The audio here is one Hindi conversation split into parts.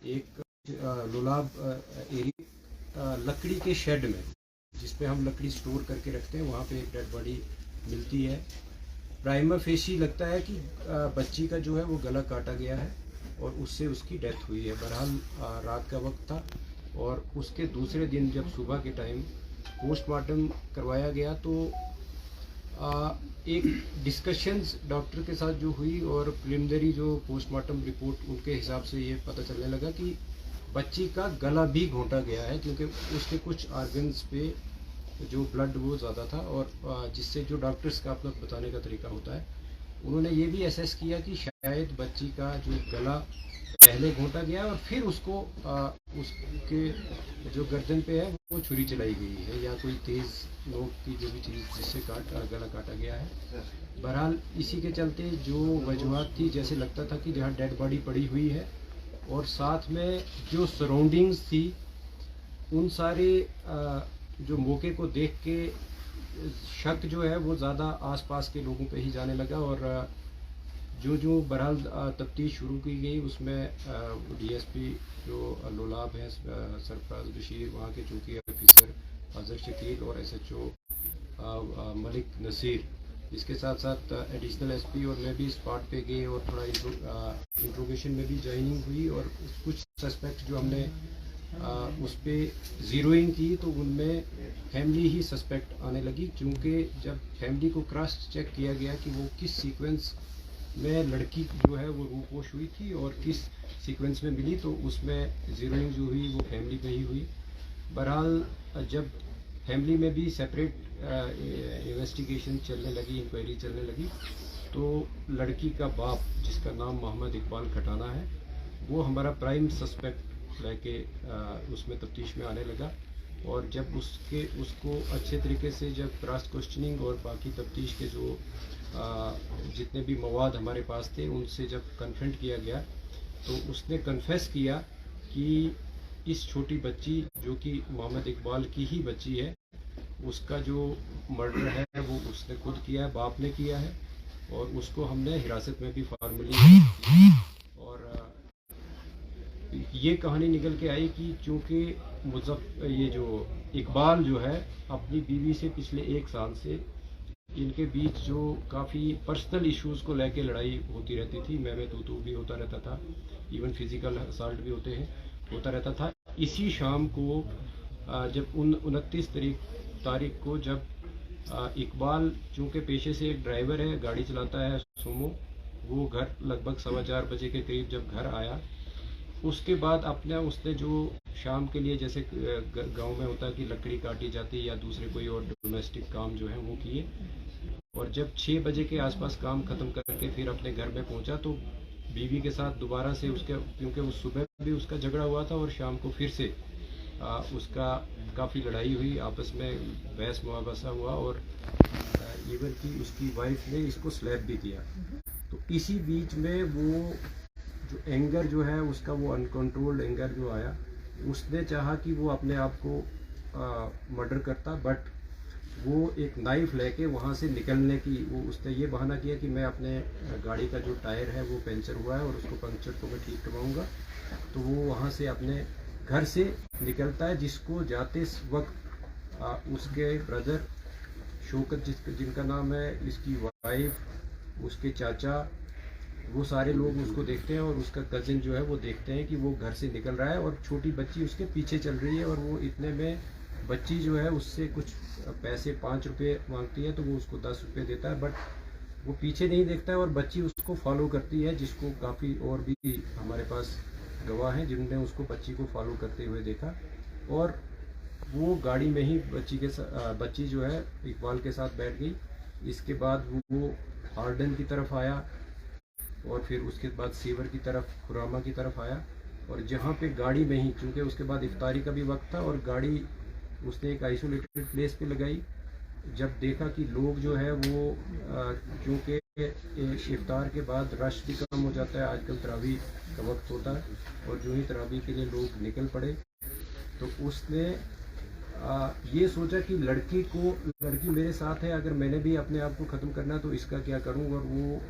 एक लुलाब एरिया लकड़ी के शेड में, जिस पे हम लकड़ी स्टोर करके रखते हैं, वहाँ पे एक डेड बॉडी मिलती है। प्राइमा फेशी लगता है कि बच्ची का जो है वो गला काटा गया है और उससे उसकी डेथ हुई है। बहरहाल रात का वक्त था और उसके दूसरे दिन जब सुबह के टाइम पोस्टमार्टम करवाया गया तो एक डिस्कशंस डॉक्टर के साथ जो हुई और प्रिलिमिनरी जो पोस्टमार्टम रिपोर्ट उनके हिसाब से ये पता चलने लगा कि बच्ची का गला भी घोंटा गया है, क्योंकि उसके कुछ ऑर्गन्स पे जो ब्लड वो ज़्यादा था और जिससे जो डॉक्टर्स का अपना बताने का तरीका होता है, उन्होंने ये भी असेस किया कि शायद बच्ची का जो गला पहले घोंटा गया और फिर उसको उसके जो गर्दन पे है वो छुरी चलाई गई है या कोई तेज़ नोक की जो भी चीज़ जिससे गला काटा गया है। बहरहाल इसी के चलते जो वजूहत थी, जैसे लगता था कि जहाँ डेड बॉडी पड़ी हुई है और साथ में जो सराउंडिंग्स थी, उन सारे जो मौके को देख के शक जो है वो ज़्यादा आसपास के लोगों पे ही जाने लगा और जो बहरहाल तफ्तीश शुरू की गई उसमें डीएसपी जो लुलाब है सरफराज बशीर, वहाँ के चौकी ऑफिसर अजहर शकील और एसएचओ मलिक नसीर, इसके साथ साथ एडिशनल एसपी और मैं भी स्पॉट पे गए और थोड़ा इंट्रोगेशन में भी ज्वाइनिंग हुई और कुछ सस्पेक्ट जो हमने उस पर ज़ीरोइंग की तो उनमें फैमिली ही सस्पेक्ट आने लगी, क्योंकि जब फैमिली को क्रॉस चेक किया गया कि वो किस सीक्वेंस में लड़की जो है वो रूपोश हुई थी और किस सीक्वेंस में मिली, तो उसमें ज़ीरोइंग जो हुई वो फैमिली पे ही हुई। बहरहाल जब फैमिली में भी सेपरेट इन्वेस्टिगेशन चलने लगी, इंक्वायरी चलने लगी, तो लड़की का बाप जिसका नाम मोहम्मद इकबाल खटाना है वो हमारा प्राइम सस्पेक्ट लेके उसमें तफ्तीश में आने लगा और जब उसको अच्छे तरीके से जब क्रॉस क्वेश्चनिंग और बाकी तफ्तीश के जो जितने भी मवाद हमारे पास थे उनसे जब कन्फ्रंट किया गया तो उसने कन्फेस किया कि इस छोटी बच्ची जो कि मोहम्मद इकबाल की ही बच्ची है, उसका जो मर्डर है वो उसने खुद किया है, बाप ने किया है और उसको हमने हिरासत में भी फार्मली और ये कहानी निकल के आई कि चूँकि ये जो इकबाल जो है अपनी बीवी से पिछले 1 साल से इनके बीच जो काफ़ी पर्सनल इश्यूज़ को लेके लड़ाई होती रहती थी, मैं तू भी होता रहता था, इवन फिज़िकल असल्ट भी होता रहता था। इसी शाम को जब 29 तारीख को जब इकबाल चूँकि पेशे से एक ड्राइवर है, गाड़ी चलाता है सुमो, वो घर लगभग 4:15 बजे के करीब जब घर आया, उसके बाद अपना उसने जो शाम के लिए जैसे गांव में होता है कि लकड़ी काटी जाती है या दूसरे कोई और डोमेस्टिक काम जो है वो किए और जब 6 बजे के आसपास काम ख़त्म करके फिर अपने घर में पहुंचा तो बीवी के साथ दोबारा से उसके, क्योंकि उस सुबह भी उसका झगड़ा हुआ था और शाम को फिर से उसका काफ़ी लड़ाई हुई, आपस में बहस मुआवजा हुआ और इवन कि उसकी वाइफ ने इसको स्लैप भी किया। तो इसी बीच में वो जो एंगर जो है उसका वो अनकंट्रोल्ड एंगर जो आया, उसने चाहा कि वो अपने आप को मर्डर करता, बट वो एक नाइफ लेके वहाँ से निकलने की उसने ये बहाना किया कि मैं अपने गाड़ी का जो टायर है वो पंचर हुआ है और उसको पंचर को मैं ठीक करवाऊँगा। तो वो वहाँ से अपने घर से निकलता है, जिसको जाते वक्त उसके ब्रदर शौकत जिनका नाम है, इसकी वाइफ, उसके चाचा, वो सारे लोग उसको देखते हैं और उसका कज़िन जो है वो देखते हैं कि वो घर से निकल रहा है और छोटी बच्ची उसके पीछे चल रही है और वो इतने में बच्ची जो है उससे कुछ पैसे 5 रुपये मांगती है तो वो उसको 10 रुपये देता है, बट वो पीछे नहीं देखता है और बच्ची उसको फॉलो करती है, जिसको काफ़ी और भी हमारे पास गवाह हैं जिनने उसको बच्ची को फॉलो करते हुए देखा और वो गाड़ी में ही बच्ची जो है इकबाल के साथ बैठ गई। इसके बाद वो हार्डन की तरफ आया और फिर उसके बाद सीवर की तरफ, खुरामा की तरफ आया और जहाँ पे गाड़ी में ही, चूँकि उसके बाद इफ्तारी का भी वक्त था और गाड़ी उसने एक आइसोलेटेड प्लेस पे लगाई। जब देखा कि लोग जो है वो चूँकि इफ्तार के बाद रश भी कम हो जाता है, आजकल तरावी का वक्त होता है और जो ही तरावी के लिए लोग निकल पड़े, तो उसने ये सोचा कि लड़की मेरे साथ है, अगर मैंने भी अपने आप को ख़त्म करना तो इसका क्या करूँ, और वो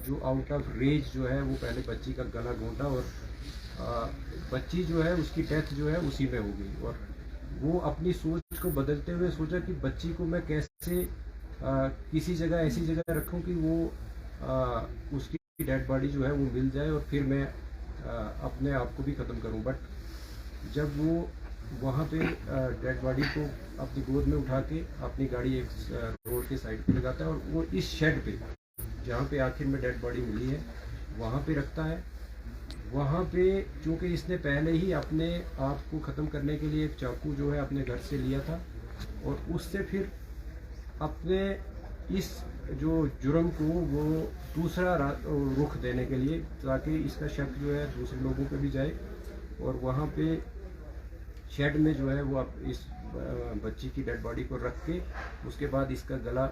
जो आउट ऑफ रेज जो है वो पहले बच्ची का गला घोंटा और बच्ची जो है उसकी डेथ जो है उसी में हो गई। और वो अपनी सोच को बदलते हुए सोचा कि बच्ची को मैं कैसे किसी जगह ऐसी जगह रखूं कि वो उसकी डेड बॉडी जो है वो मिल जाए और फिर मैं अपने आप को भी ख़त्म करूं। बट जब वो वहाँ पे डेड बॉडी को अपनी गोद में उठा के अपनी गाड़ी एक रोड के साइड पे लगाता है और वो इस शेड पे जहाँ पे आखिर में डेड बॉडी मिली है वहाँ पे रखता है। वहाँ पे चूँकि इसने पहले ही अपने आप को ख़त्म करने के लिए एक चाकू जो है अपने घर से लिया था और उससे फिर अपने इस जो जुर्म को वो दूसरा रुख देने के लिए, ताकि इसका शक जो है दूसरे लोगों पे भी जाए। और वहाँ पे शेड में जो है वो अब इस बच्ची की डेड बॉडी को रख के उसके बाद इसका गला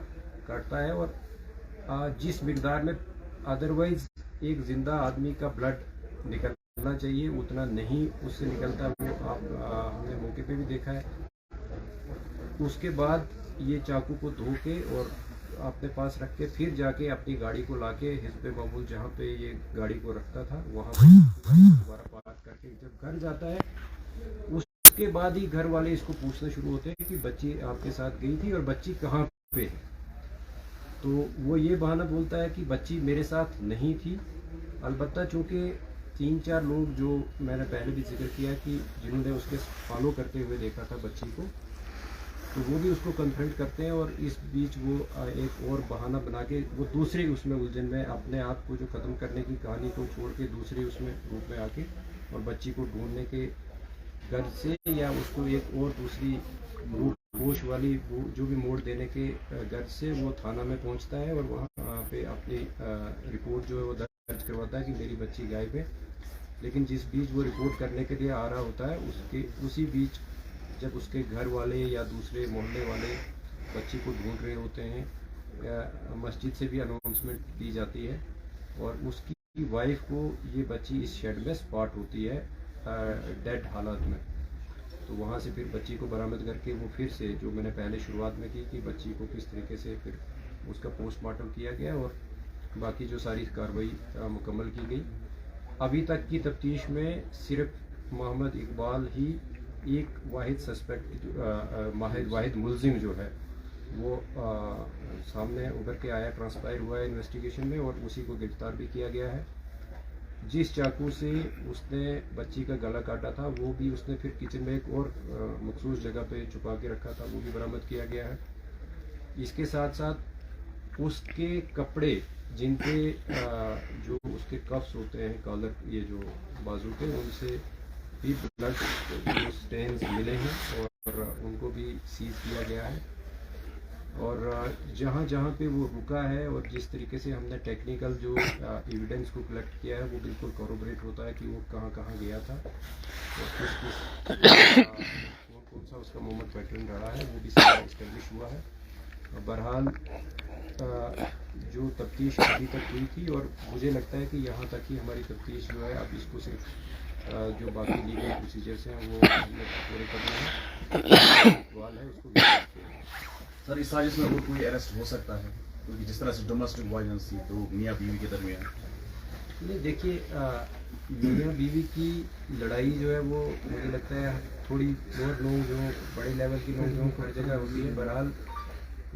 काटता है। और जिस मिकदार में अदरवाइज एक ज़िंदा आदमी का ब्लड निकलना चाहिए उतना नहीं उससे निकलता, वो हमने मौके पे भी देखा है। उसके बाद ये चाकू को धो के और अपने पास रख के फिर जाके अपनी गाड़ी को लाके हिस्बे मामूल जहाँ पे ये गाड़ी को रखता था वहाँ पे दोबारा पार्क करके जब घर जाता है उसके बाद ही घर वाले इसको पूछना शुरू होते हैं कि बच्ची आपके साथ गई थी और बच्ची कहाँ पे है। तो वो ये बहाना बोलता है कि बच्ची मेरे साथ नहीं थी। अलबत्ता चूँकि 3-4 लोग जो मैंने पहले भी जिक्र किया कि जिन्होंने उसके फॉलो करते हुए देखा था बच्ची को, तो वो भी उसको कन्फ्रंट करते हैं। और इस बीच वो एक और बहाना बना के वो दूसरे उसमें उलझन में अपने आप को जो ख़त्म करने की कहानी को छोड़ के दूसरे उसमें रूप में आके और बच्ची को ढूंढने के घर से या उसको एक और दूसरी होश वाली वो जो भी मोड़ देने के घर से वो थाना में पहुंचता है और वहाँ पे अपनी रिपोर्ट जो है वो दर्ज करवाता है कि मेरी बच्ची गायब है। लेकिन जिस बीच वो रिपोर्ट करने के लिए आ रहा होता है उसी बीच जब उसके घर वाले या दूसरे मोहल्ले वाले बच्ची को ढूंढ रहे होते हैं या मस्जिद से भी अनाउंसमेंट दी जाती है और उसकी वाइफ को ये बच्ची इस शेड में स्पॉट होती है डेड हालत में। तो वहाँ से फिर बच्ची को बरामद करके वो फिर से जो मैंने पहले शुरुआत में की कि बच्ची को किस तरीके से फिर उसका पोस्टमार्टम किया गया और बाकी जो सारी कार्रवाई मुकम्मल की गई। अभी तक की तफ्तीश में सिर्फ मोहम्मद इकबाल ही एक वाहिद सस्पेक्ट वाहिद मुलजिम जो है वो सामने उभर के आया, ट्रांसपायर हुआ है इन्वेस्टिगेशन में और उसी को गिरफ्तार भी किया गया है। जिस चाकू से उसने बच्ची का गला काटा था वो भी उसने फिर किचन में एक और मखसूस जगह पे छुपा के रखा था, वो भी बरामद किया गया है। इसके साथ साथ उसके कपड़े जिनके जो उसके कफ्स होते हैं कॉलर ये जो बाजू के उनसे भी ब्लड स्टेन्स मिले हैं और उनको भी सीज किया गया है। और जहाँ जहाँ पे वो रुका है और जिस तरीके से हमने टेक्निकल जो एविडेंस को कलेक्ट किया है वो बिल्कुल कॉरोबरेट होता है कि वो कहाँ कहाँ गया था और कौन सा उसका मूवमेंट पैटर्न रहा है वो भी सारा इस्टेब्लिश हुआ है। बहरहाल जो तफ्तीश अभी तक हुई थी और मुझे लगता है कि यहाँ तक ही हमारी तफ्तीश जो है अब इसको सिर्फ जो बाकी लीगल प्रोसीजर्स हैं वो हमने पूरे करना है। सवाल है उसको सर इस साजिश में और कोई अरेस्ट हो सकता है क्योंकि जिस तरह से डोमेस्टिक वायलेंस थी तो मियाँ बीवी के दरमियान नहीं, देखिए मियाँ बीवी की लड़ाई जो है वो मुझे लगता है थोड़ी और लोग जो बड़े लेवल के लोग जो हर जगह होती है। बहरहाल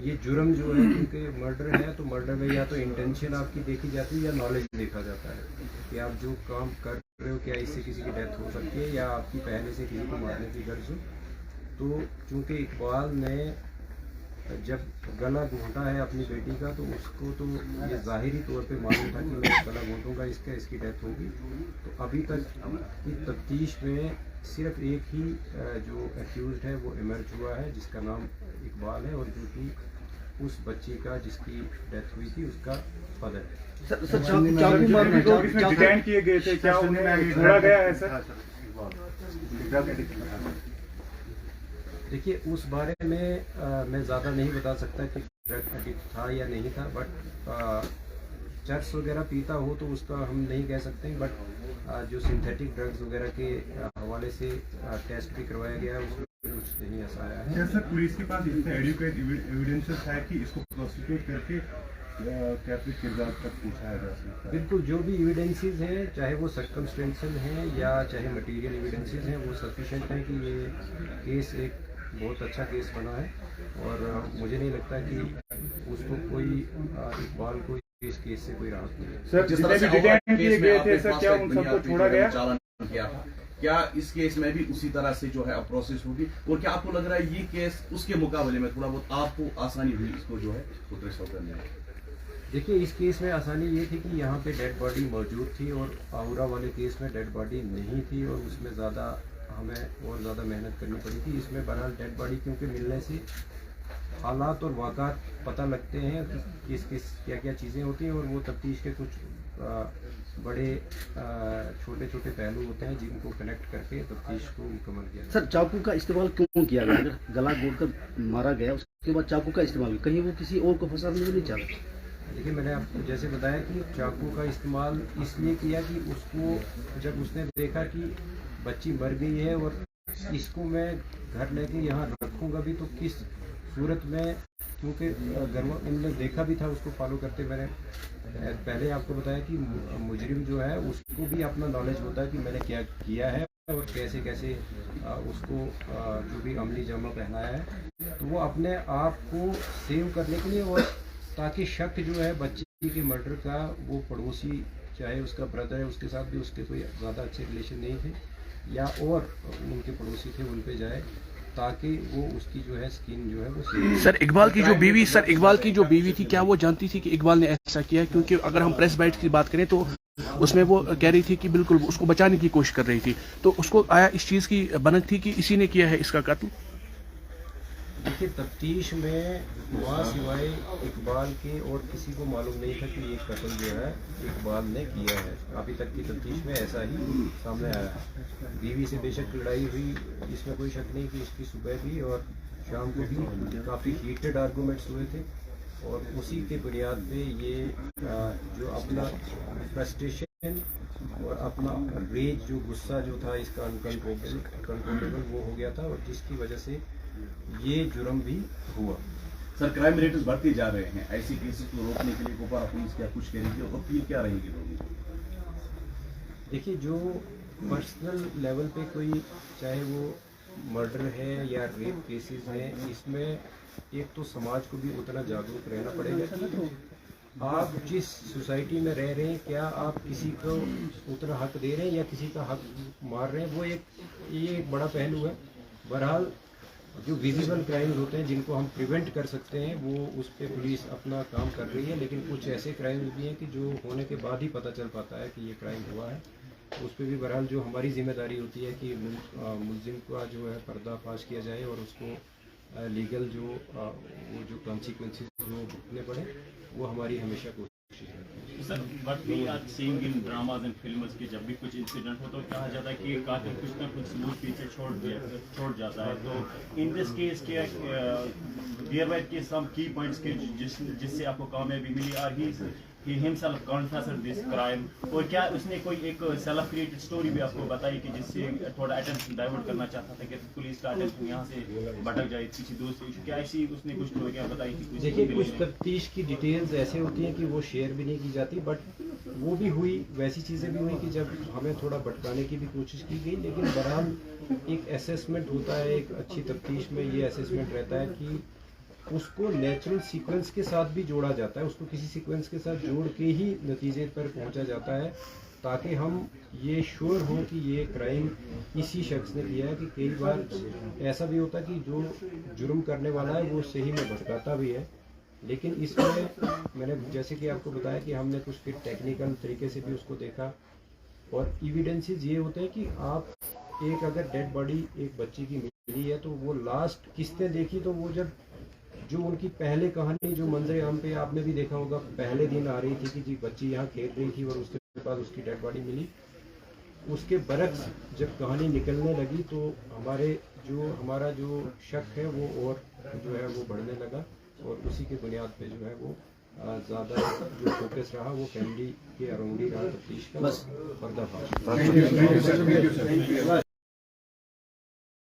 ये जुर्म जो है क्योंकि मर्डर है तो मर्डर में या तो इंटेंशन आपकी देखी जाती है या नॉलेज देखा जाता है कि आप जो काम कर रहे हो क्या इससे किसी की डेथ हो सकती है या आपकी पहले से किसी को मारने की गर्ज हो। तो चूँकि इकबाल ने जब गला घोंटा है अपनी बेटी का तो उसको तो ये ज़ाहिरी तौर पे मालूम था कि मैं गला घोंटूंगा इसकी डेथ होगी। तो अभी तक की तफ्तीश में सिर्फ एक ही जो एक्यूज्ड है वो इमर्ज हुआ है जिसका नाम इकबाल है और जो कि उस बच्ची का जिसकी डेथ हुई थी उसका फादर है। डिटेन किए गए थे क्या उन्हें छोड़ा गया है सर? देखिए उस बारे में मैं ज़्यादा नहीं बता सकता कि ड्रग एडिक्ट था या नहीं था, बट चर्स वगैरह पीता हो तो उसका हम नहीं कह सकते। बट जो सिंथेटिक ड्रग्स वगैरह के हवाले से टेस्ट भी करवाया गया है उसमें कुछ नहीं ऐसा आया है। क्या सर पुलिस के पास इससे एडिक्वेट एविडेंसेस है कि इसको प्रोसिक्यूट करके कैसे किरदार तक पूछा जा सकता है? बिल्कुल, जो भी एविडेंसेस हैं, चाहे वो सर्कमस्टेंशियल हैं या चाहे मटेरियल एविडेंसेस हैं, वो सफिशेंट है कि ये केस एक बहुत अच्छा केस बना है। और मुझे नहीं लगता कि उसको कोई इकबाल को इस केस से कोई राहत मिले। सर, जितने भी डिटेन किए गए थे सर, क्या उन सबको छोड़ा गया? चालान किया था, क्या इस केस में भी उसी तरह से जो है प्रोसेस होगी? और क्या आपको लग रहा है ये केस उसके मुकाबले में थोड़ा बहुत आपको आसानी हुई इसको जो है रिजॉल्व करने में? देखिए, इस केस में आसानी ये थी कि यहाँ पे डेड बॉडी मौजूद थी और आउरा वाले केस में डेड बॉडी नहीं थी और उसमें ज़्यादा हमें और ज़्यादा मेहनत करनी पड़ी थी। इसमें बहरहाल डेड बॉडी क्योंकि मिलने से हालात और वाक़ात पता लगते हैं कि किस क्या क्या चीज़ें होती हैं और वो तफ्तीश के कुछ बड़े छोटे छोटे पहलू होते हैं जिनको कनेक्ट करके तफ्तीश को मुकम्मल किया। सर, चाकू का इस्तेमाल क्यों किया गया? अगर गला घोंटकर मारा गया उसके बाद चाकू का इस्तेमाल, कहीं वो किसी और को फंसाने में नहीं चाहता? देखिए, मैंने आपको जैसे बताया कि चाकू का इस्तेमाल इसलिए किया कि उसको जब उसने देखा कि बच्ची मर गई है और इसको मैं घर लेके यहाँ रखूँगा भी तो किस सूरत में, क्योंकि घर इनने देखा भी था उसको फॉलो करते। मैंने पहले आपको बताया कि मुजरिम जो है उसको भी अपना नॉलेज होता है कि मैंने क्या किया है और कैसे कैसे उसको जो भी अमली जामा पहनाया है, तो वो अपने आप को सेव करने के लिए और ताकि शक जो है बच्ची के मर्डर का वो पड़ोसी चाहे उसका ब्रदर है उसके साथ भी उसके कोई ज़्यादा अच्छे रिलेशन नहीं थे या और उनके पड़ोसी थे उन पे जाए ताकि वो उसकी जो है स्किन जो है वो सर इकबाल की जो बीवी थी, क्या वो जानती थी कि इकबाल ने ऐसा किया? क्योंकि अगर हम प्रेस बाइट की बात करें तो उसमें वो कह रही थी कि बिल्कुल उसको बचाने की कोशिश कर रही थी, तो उसको आया इस चीज़ की भनक थी कि इसी ने किया है इसका कत्ल? देखिए, तफ्तीश में वहाँ सिवाय इकबाल के और किसी को मालूम नहीं था कि ये कत्ल जो है इकबाल ने किया है। अभी तक की तफ्तीश में ऐसा ही सामने आया है। बीवी से बेशक लड़ाई हुई, इसमें कोई शक नहीं कि इसकी सुबह भी और शाम को भी काफ़ी हीटेड आर्गूमेंट्स हुए थे और उसी के बुनियाद पे ये जो अपना फ्रस्ट्रेशन और अपना रेज जो गुस्सा जो था इसका अनकंट्रोलेबल वो हो गया था और जिसकी वजह से ये जुर्म भी हुआ। सर, क्राइम रेट्स बढ़ते जा रहे हैं, ऐसी केसेस को रोकने के लिए कुपवारा पुलिस क्या कुछ करेगी और अपील क्या रहेगी लोगों को? देखिए, जो पर्सनल लेवल पे कोई चाहे वो मर्डर है या रेप केसेस हैं, इसमें एक तो समाज को भी उतना जागरूक रहना पड़ेगा कि आप जिस सोसाइटी में रह रहे हैं क्या आप किसी को उतना हक दे रहे हैं या किसी का हक मार रहे हैं, वो ये एक बड़ा पहलू है। बहरहाल जो विजिबल क्राइम्स होते हैं जिनको हम प्रिवेंट कर सकते हैं वो उस पर पुलिस अपना काम कर रही है, लेकिन कुछ ऐसे क्राइम्स भी हैं कि जो होने के बाद ही पता चल पाता है कि ये क्राइम हुआ है। उस पर भी बहरहाल जो हमारी जिम्मेदारी होती है कि मुलजिम का जो है पर्दाफाश किया जाए और उसको लीगल वो जो कॉन्सिक्वेंसेस जो भुगतने पड़े वो हमारी हमेशा कोशिश है। Sir, but we are seeing in dramas and films कि जब भी कुछ इंसिडेंट हो तो कहा जाता है कि कातिल कुछ ना कुछ सबूत पीछे छोड़ जाता है। तो इन दिस केस के देयर वर के सम की पॉइंट्स के जिससे आपको कामयाबी मिली और he himself confessed this crime, और क्या उसने कोई एक सेल्फ क्रिएटेड स्टोरी भी आपको बताई कि जिससे थोड़ा अटेंशन डाइवर्ट करना चाहता था कि पुलिस का अटेंशन यहाँ से भटक जाए किसी दूसरे इशू, क्या ऐसी उसने कुछ स्टोरियाँ बताई थी? देखिए, कुछ तफ्तीश की डिटेल्स ऐसे होती हैं कि वो शेयर भी नहीं की जाती, बट वो भी हुई, वैसी चीज़ें भी हुई कि जब हमें थोड़ा भटकाने की भी कोशिश की गई, लेकिन बहरहाल एक असेसमेंट होता है, एक अच्छी तफ्तीश में ये असेसमेंट रहता है कि उसको नेचुरल सीक्वेंस के साथ भी जोड़ा जाता है, उसको किसी सीक्वेंस के साथ जोड़ के ही नतीजे पर पहुंचा जाता है ताकि हम ये श्योर हों कि ये क्राइम इसी शख्स ने किया है। कि कई बार ऐसा भी होता है कि जो जुर्म करने वाला है वो सही में भटकाता भी है, लेकिन इसमें मैंने जैसे कि आपको बताया कि हमने कुछ फिर टेक्निकल तरीके से भी उसको देखा और एविडेंसेस ये होते हैं कि आप एक अगर डेड बॉडी एक बच्ची की मिली है तो वो लास्ट किसने देखी, तो वो जब जो उनकी पहले कहानी जो मंजर आम पे आपने भी देखा होगा, पहले दिन आ रही थी कि जी बच्ची यहाँ खेल रही थी और उसके बाद उसकी डेड बॉडी मिली, उसके बरक्स जब कहानी निकलने लगी तो हमारा जो शक है वो और जो है वो बढ़ने लगा और उसी के बुनियाद पे जो है वो ज़्यादा जो फोकस रहा वो फैमिली के अराउंड ही रहा तफ्तीश का पर्दाफाश।